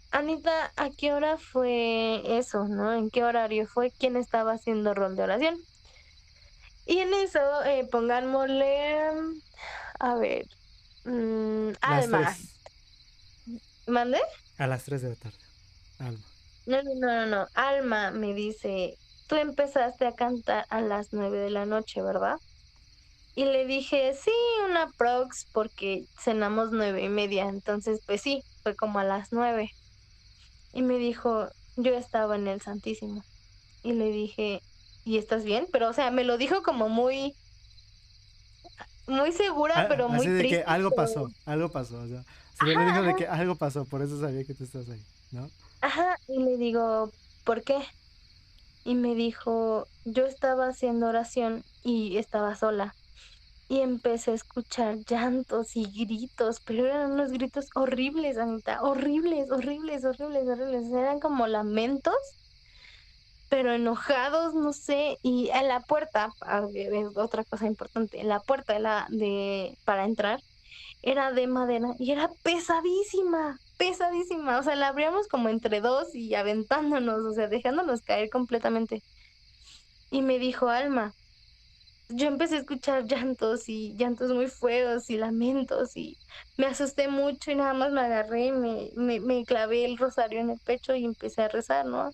Anita, ¿a qué hora fue eso, no? ¿En qué horario fue? ¿Quién estaba haciendo rol de oración? Y en eso, pongámosle, a ver, Las Alma, 3 ¿mande? a las 3 de la tarde. Alma. No, no, no, no, no, Alma me dice, tú empezaste a cantar a las 9 de la noche, ¿verdad? Y le dije, sí, una prox, porque cenamos 9:30, entonces pues sí, fue como a las 9. Y me dijo, yo estaba en el Santísimo. Y le dije: "¿Y estás bien?". Pero, o sea, me lo dijo como muy segura, pero Así muy de que triste. algo pasó, o sea, se Ajá, me dijo de ajá, que algo pasó, por eso sabía que tú estás ahí, ¿no? ajá. Y le digo: "¿Por qué?". Y me dijo: "Yo estaba haciendo oración y estaba sola, y empecé a escuchar llantos y gritos, pero eran unos gritos horribles, Anita, horribles, horribles, horribles, horribles". Eran como lamentos, pero enojados, no sé. Y en la puerta, es otra cosa importante, en la puerta para entrar era de madera y era pesadísima, pesadísima. O sea, la abríamos como entre 2 y aventándonos, o sea, dejándonos caer completamente. Y me dijo: "Alma". Yo empecé a escuchar llantos y llantos muy feos y lamentos, y me asusté mucho y nada más me agarré y me clavé el rosario en el pecho y empecé a rezar, ¿no?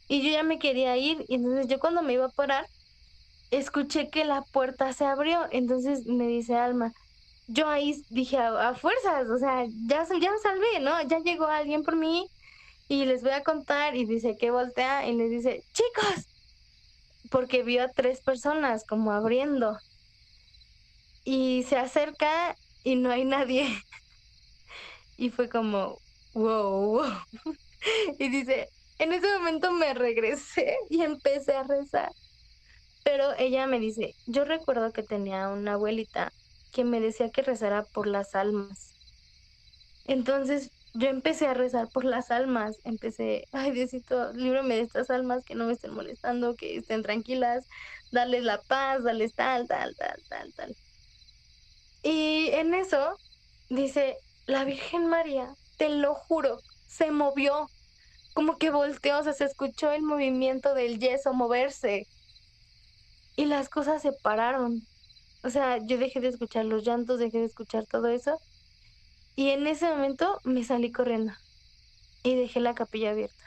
Y yo ya me quería ir, y entonces yo cuando me iba a parar, escuché que la puerta se abrió. Entonces me dice Alma, yo ahí dije: "A fuerzas, o sea, ya me salvé, ¿no? Ya llegó alguien por mí y les voy a contar", y dice que voltea y les dice: "Chicos", porque vio a 3 personas como abriendo. Y se acerca y no hay nadie. Y fue como, wow. Y dice, en ese momento me regresé y empecé a rezar. Pero ella me dice, yo recuerdo que tenía una abuelita que me decía que rezara por las almas. Entonces yo empecé a rezar por las almas. Empecé, ay Diosito, líbrame de estas almas que no me estén molestando, que estén tranquilas, darles la paz, darles tal, tal, tal, tal, tal. Y en eso dice, la Virgen María, te lo juro, se movió, como que volteó, o sea, se escuchó el movimiento del yeso moverse y las cosas se pararon. O sea, yo dejé de escuchar los llantos, dejé de escuchar todo eso y en ese momento me salí corriendo y dejé la capilla abierta.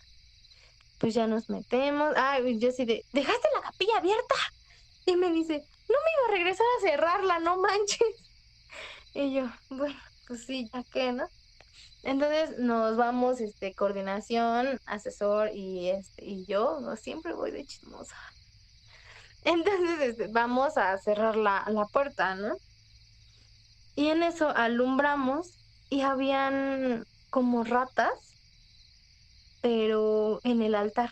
Pues ya nos metemos. Ah, y yo así de, ¿dejaste la capilla abierta? Y me dice, no me iba a regresar a cerrarla, no manches. Y yo, bueno, pues sí, ya que, ¿no? Entonces nos vamos, coordinación, asesor y yo, ¿no? Siempre voy de chismosa. Entonces, vamos a cerrar la puerta, ¿no? Y en eso alumbramos y habían como ratas, pero en el altar.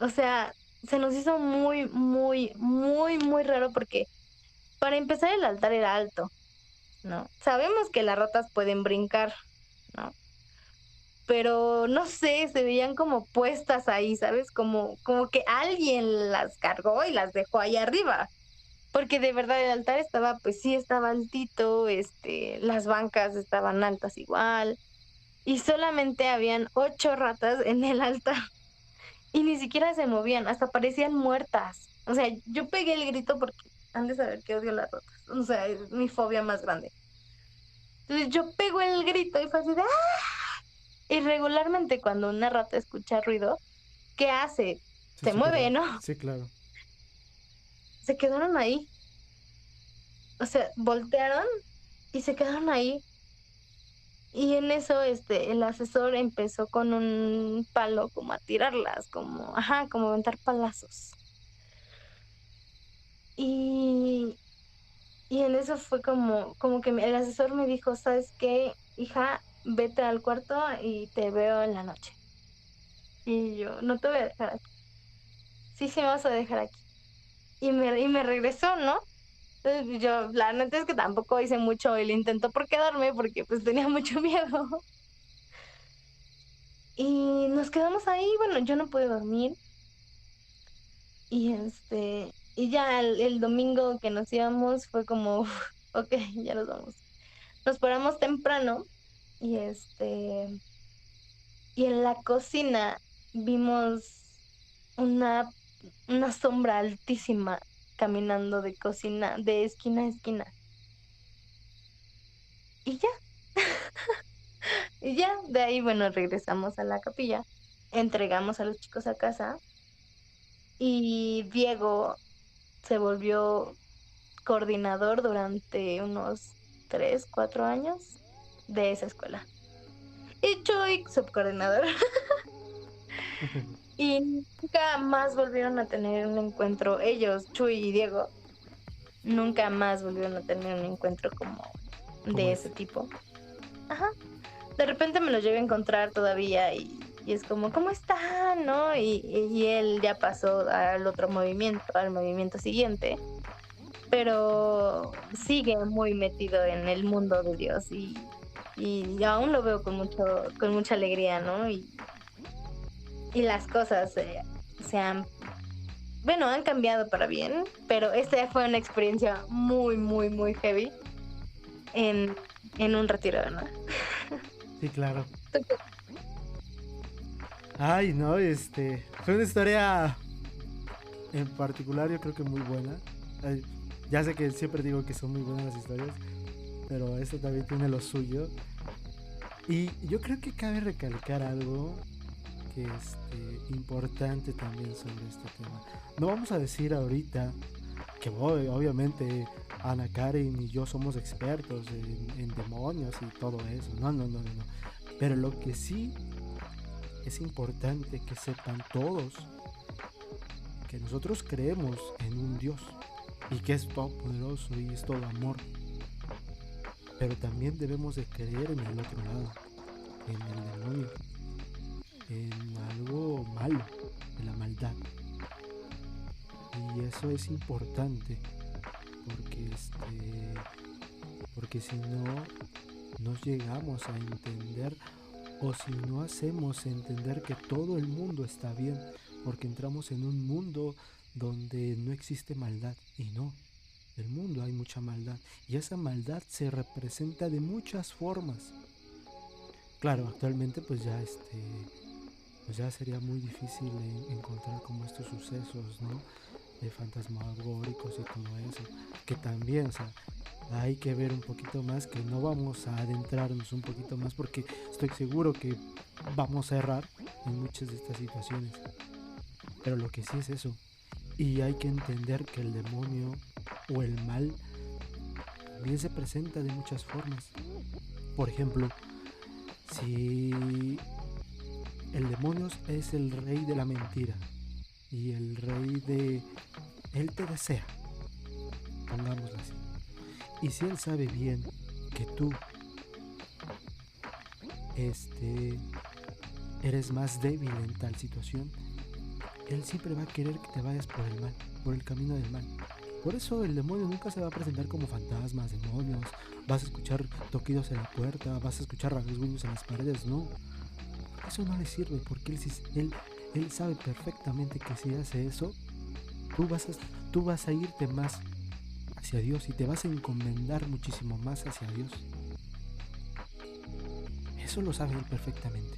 O sea, se nos hizo muy, muy, muy, muy raro porque para empezar el altar era alto, ¿no? Sabemos que las ratas pueden brincar, ¿no? Pero no sé, se veían como puestas ahí, ¿sabes? Como que alguien las cargó y las dejó ahí arriba, porque de verdad el altar estaba, pues sí estaba altito, las bancas estaban altas igual, y solamente habían 8 ratas en el altar, y ni siquiera se movían, hasta parecían muertas. O sea, yo pegué el grito porque han de saber que odio las ratas, o sea, es mi fobia más grande. Entonces yo pego el grito y fue así de ¡ah! Y regularmente cuando una rata escucha ruido, ¿qué hace? Sí, Se súper mueve, raro. ¿no? Sí, claro. Se quedaron ahí. O sea, voltearon y se quedaron ahí. Y en eso, el asesor empezó con un palo como a tirarlas, como, ajá, como aventar palazos. Y, y en eso fue como que el asesor me dijo, ¿sabes qué, hija? Vete al cuarto y te veo en la noche. Y yo, no te voy a dejar aquí. Sí, sí me vas a dejar aquí. Y me regresó, ¿no? Entonces, pues, yo, la neta es que tampoco hice mucho el intento por quedarme, porque, pues, tenía mucho miedo. Y nos quedamos ahí, bueno, yo no pude dormir, y ya el domingo que nos íbamos fue como, okey, ya nos vamos. Nos paramos temprano y, y en la cocina vimos una una sombra altísima caminando de cocina de esquina a esquina, y ya. Y ya, de ahí, bueno, regresamos a la capilla, entregamos a los chicos a casa y Diego se volvió coordinador durante unos 3 4 años de esa escuela. Y Chuy, subcoordinador. y nunca más volvieron a tener un encuentro ellos, Chuy y Diego, nunca más volvieron a tener un encuentro como como de ese ese. tipo. Ajá. De repente me lo llego a encontrar todavía y es como, ¿cómo está? ¿No? Y él ya pasó al otro movimiento, al movimiento siguiente, pero sigue muy metido en el mundo de Dios y aún lo veo con mucha alegría, ¿no? Y las cosas se han, bueno, han cambiado para bien, pero esta fue una experiencia muy, muy, muy heavy en, en un retiro, ¿no? Sí, claro. Ay, no, fue una historia en particular, yo creo que muy buena. Ay, ya sé que siempre digo que son muy buenas las historias, pero esta también tiene lo suyo. Y yo creo que cabe recalcar algo que importante también sobre este tema. No vamos a decir ahorita que obviamente Ana Karen y yo somos expertos en demonios y todo eso. No, no, no, no, no. Pero lo que sí es importante que sepan todos que nosotros creemos en un Dios y que es todopoderoso y es todo amor. Pero también debemos de creer en el otro lado, en el demonio, en algo malo, en la maldad. Y eso es importante porque porque si no nos llegamos a entender o si no hacemos entender que todo el mundo está bien, porque entramos en un mundo donde no existe maldad y no, en el mundo hay mucha maldad y esa maldad se representa de muchas formas. Claro, actualmente pues ya sería muy difícil encontrar como estos sucesos, ¿no? De fantasmagóricos y todo eso, que también, o sea, hay que ver un poquito más, que no vamos a adentrarnos un poquito más porque estoy seguro que vamos a errar en muchas de estas situaciones, pero lo que sí es eso, y hay que entender que el demonio o el mal también se presenta de muchas formas. Por ejemplo, si el demonio es el rey de la mentira y el rey de... Él te desea, pongámoslo así. Y si él sabe bien que tú este, eres más débil en tal situación, él siempre va a querer que te vayas por el mal, por el camino del mal. Por eso el demonio nunca se va a presentar como fantasmas, demonios, vas a escuchar toquidos en la puerta, vas a escuchar rasguños en las paredes, no. Eso no le sirve porque él sabe perfectamente que si hace eso, tú vas a irte más hacia Dios y te vas a encomendar muchísimo más hacia Dios. Eso lo sabe él perfectamente.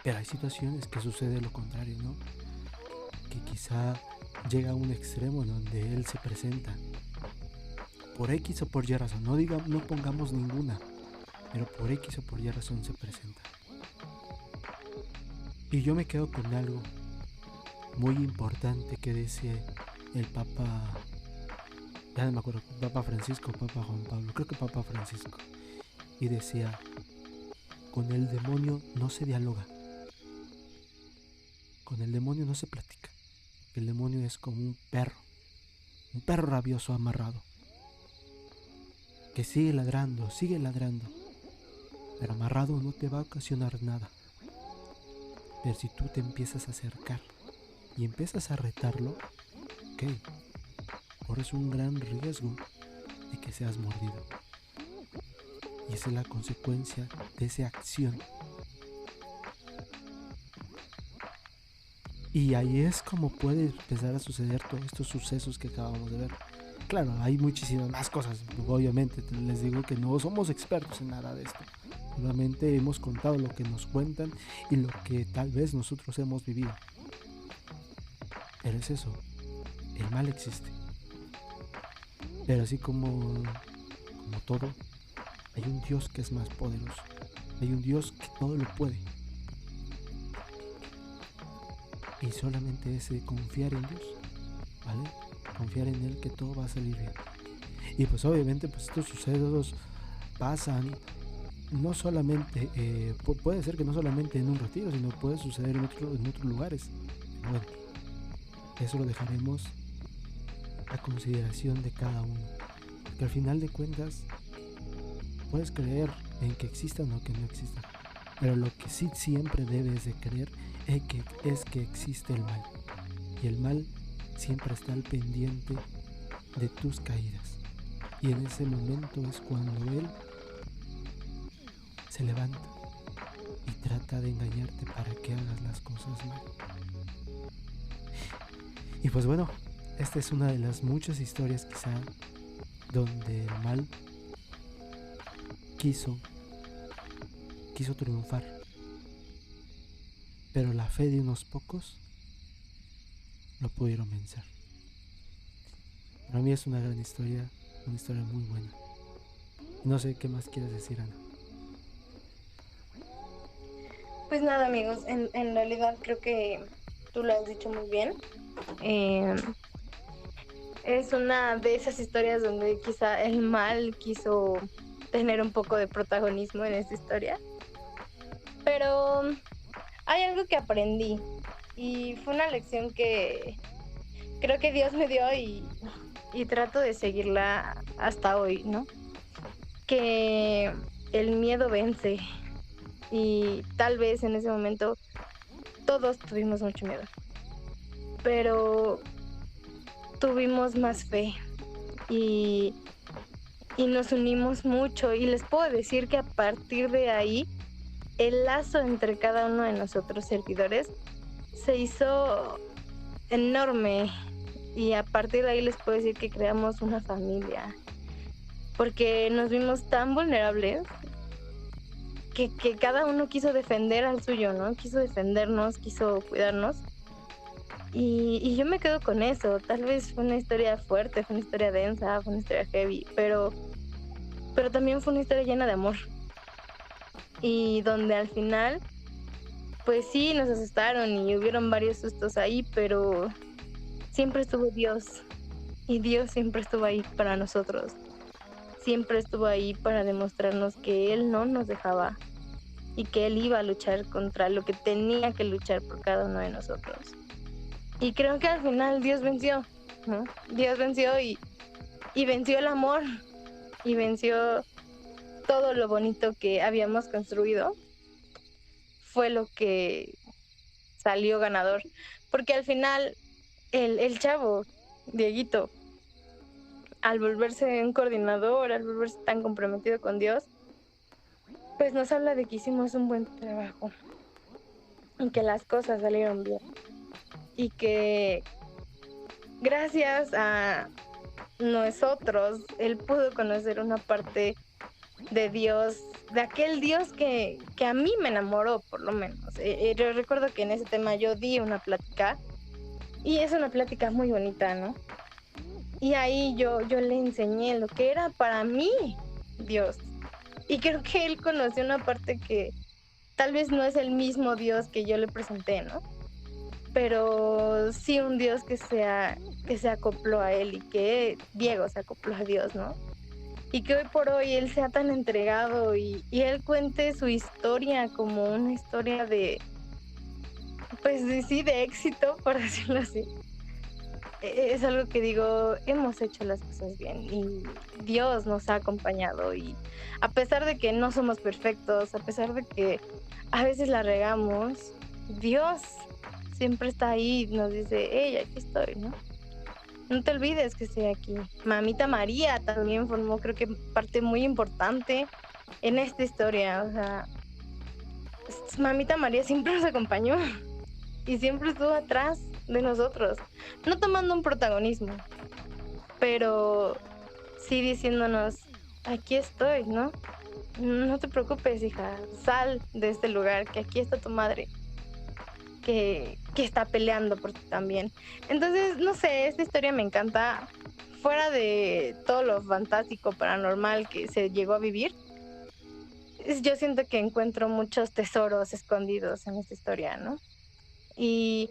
Pero hay situaciones que sucede lo contrario, ¿no? Que quizá llega a un extremo donde él se presenta por X o por Y razón. No pongamos ninguna, pero por X o por Y razón se presenta. Y yo me quedo con algo muy importante que decía el Papa, ya no me acuerdo, Papa Francisco o Papa Juan Pablo, creo que Papa Francisco, y decía, con el demonio no se dialoga, con el demonio no se platica, el demonio es como un perro rabioso amarrado, que sigue ladrando, pero amarrado no te va a ocasionar nada. Pero si tú te empiezas a acercar y empiezas a retarlo, ok, corres un gran riesgo de que seas mordido. Y esa es la consecuencia de esa acción. Y ahí es como puede empezar a suceder todos estos sucesos que acabamos de ver. Claro, hay muchísimas más cosas, obviamente, les digo que no somos expertos en nada de esto. Solamente hemos contado lo que nos cuentan y lo que tal vez nosotros hemos vivido. Pero es eso, el mal existe. Pero así como todo, hay un Dios que es más poderoso. Hay un Dios que todo lo puede. Y solamente es confiar en Dios, ¿vale? Confiar en Él que todo va a salir bien. Y pues obviamente pues estos sucesos pasan no solamente, puede ser que no solamente en un retiro, sino puede suceder en otros lugares. Bueno, eso lo dejaremos a consideración de cada uno. Porque al final de cuentas, puedes creer en que existan o que no existan. Pero lo que sí siempre debes de creer es que existe el mal. Y el mal siempre está al pendiente de tus caídas. Y en ese momento es cuando él se levanta y trata de engañarte para que hagas las cosas mal. Y pues bueno, esta es una de las muchas historias quizá donde el mal quiso triunfar, pero la fe de unos pocos lo pudieron vencer. Para mí es una gran historia, una historia muy buena. No sé qué más quieres decir, Ana. Pues nada, amigos, en realidad creo que tú lo has dicho muy bien. Es una de esas historias donde quizá el mal quiso tener un poco de protagonismo en esta historia. Pero hay algo que aprendí y fue una lección que creo que Dios me dio y trato de seguirla hasta hoy, ¿no? Que el miedo vence y tal vez en ese momento todos tuvimos mucho miedo, pero tuvimos más fe y nos unimos mucho y les puedo decir que a partir de ahí el lazo entre cada uno de nosotros servidores se hizo enorme y a partir de ahí les puedo decir que creamos una familia porque nos vimos tan vulnerables que cada uno quiso defender al suyo, ¿no? Quiso defendernos, quiso cuidarnos y yo me quedo con eso. Tal vez fue una historia fuerte, fue una historia densa, fue una historia heavy, pero también fue una historia llena de amor y donde al final pues sí, nos asustaron y hubieron varios sustos ahí, pero siempre estuvo Dios y Dios siempre estuvo ahí para nosotros. Siempre estuvo ahí para demostrarnos que Él no nos dejaba y que Él iba a luchar contra lo que tenía que luchar por cada uno de nosotros. Y creo que al final Dios venció, ¿no? Dios venció y venció el amor y venció todo lo bonito que habíamos construido. Fue lo que salió ganador, porque al final el chavo, Dieguito, al volverse un coordinador, al volverse tan comprometido con Dios, pues nos habla de que hicimos un buen trabajo y que las cosas salieron bien y que gracias a nosotros él pudo conocer una parte de Dios, de aquel Dios que a mí me enamoró, por lo menos. Yo recuerdo que en ese tema yo di una plática y es una plática muy bonita, ¿no? Y ahí yo le enseñé lo que era para mí Dios. Y creo que él conoció una parte que tal vez no es el mismo Dios que yo le presenté, ¿no? Pero sí un Dios que se acopló a él y que Diego se acopló a Dios, ¿no? Y que hoy por hoy él sea tan entregado y él cuente su historia como una historia de, pues sí, de éxito, por decirlo así. Es algo que digo, hemos hecho las cosas bien y Dios nos ha acompañado y a pesar de que no somos perfectos, a pesar de que a veces la regamos, Dios siempre está ahí y nos dice, hey, aquí estoy, ¿no? No te olvides que estoy aquí. Mamita María también formó, creo que parte muy importante en esta historia. O sea, Mamita María siempre nos acompañó y siempre estuvo atrás de nosotros, no tomando un protagonismo, pero sí diciéndonos, aquí estoy, ¿no? No te preocupes, hija, sal de este lugar, que aquí está tu madre, que está peleando por ti también. Entonces, no sé, esta historia me encanta. Fuera de todo lo fantástico, paranormal que se llegó a vivir, yo siento que encuentro muchos tesoros escondidos en esta historia, ¿no? Y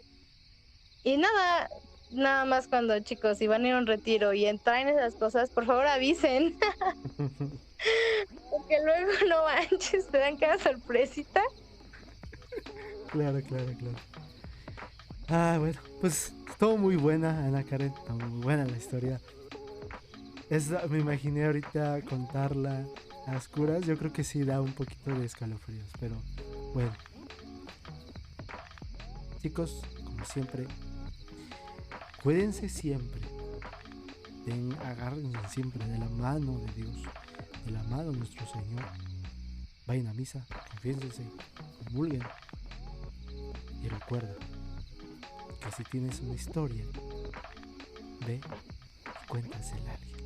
nada, nada más cuando, chicos, si van a ir a un retiro y traen esas cosas, por favor avisen, porque luego no manches, te dan cada sorpresita. Claro, claro, claro. Ah, bueno, pues estuvo muy buena, Ana Karen, estuvo muy buena la historia. Me imaginé ahorita contarla a oscuras, yo creo que sí da un poquito de escalofríos, pero bueno. Chicos, como siempre, cuídense siempre. Agárrense siempre de la mano de Dios, de la mano de nuestro Señor. Vayan a misa, confiénsense, comulguen. Y recuerda que si tienes una historia, ve y cuéntasela a alguien.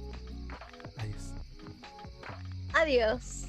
Adiós. Adiós.